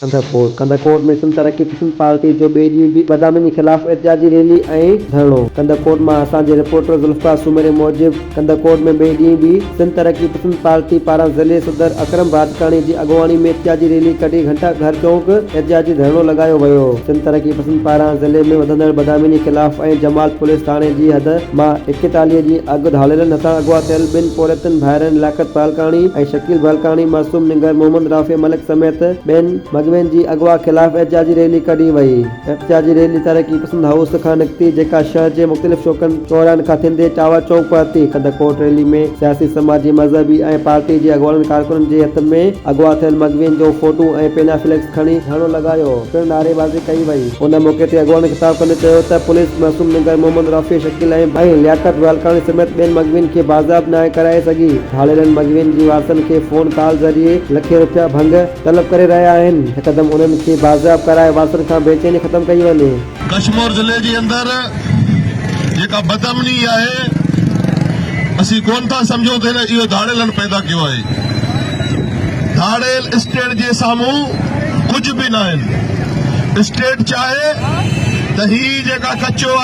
कंदकोट में सिंध तरक्की पसंद पार्टी जो ॿिए ॾींहुं बि बदामी ख़िलाफ़ एहतिजाजी रैली ऐं धरणो। कंदकोट मां असांजे रिपोर्टर ज़ुल्फ़ा सूमरे मूजिब कंदकोट में ॿिए ॾींहुं बि सिंध तरक्की पसंद पार्टी पारां ज़िले सदर अकरम राजकाणी जी अॻुवाणी में एहतिजाजी रैली कढी घंटा घर चौक एहतिजाजी धरणो लॻायो वियो। सिंध तरक्की पसंद पारां ज़िले में वधंदड़ बदामी ख़िलाफ़ ऐं जमाल पुलिस थाणे जी हद मां 41 ॾींहं अॻु धाड़ेलनि हथां अॻवा थियल ॿिनि पोरतनि भाइरनि लियाकत बालकाणी ऐं शकील बालकाणी, मासूम निगर, मोहम्मद राफ़ी मलिक समेत ॿियनि मगवियुनि जी अगवा ख़िलाफ़ एहतिजाजी रैली कढी वई। एहतिजाजी रैली तरक्की पसंद हाउस खां निकिती जेका शहर जे मुख़्तलिफ़ चौराहनि खां थींदे टावर चौक पहुती। कंदकोट रैली में सियासी, समाजी, मज़हबी ऐं पार्टी जे अॻवाननि कारकुननि जे हथ में अगवा थियल मगवियुनि जो फोटू ऐं पेना फ्लैक्स खणी धरणो लॻायो। पिणु नारेबाज़ी कई वई। उन मौक़े ते अॻवान ख़िताब कंदे चयो त पुलिस मासूम निगर, मोहम्मद राफ़ी, शकील ऐं लियाकत बालकाणी समेत ॿियनि मगवियुनि खे बाज़ाब न कराए सघी। धाड़ेलनि मगवियुनि जी वारसनि खे फ़ोन कॉल ज़रिए लखे रुपया भंग तलब करे रहिया आहिनि। हिकदमि उन्हनि खे बाज़ाब कराए वारसनि खां बेचैनी ख़तम कई वञे। कश्मीर जिले जे अंदर जेका बदअमनी आहे असीं कोन था सम्झूं त इहो धाड़ेलनि पैदा कयो आहे। धाड़ेल स्टेट जे साम्हूं कुझु बि न आहिनि। स्टेट चाहे त ही जेका कचो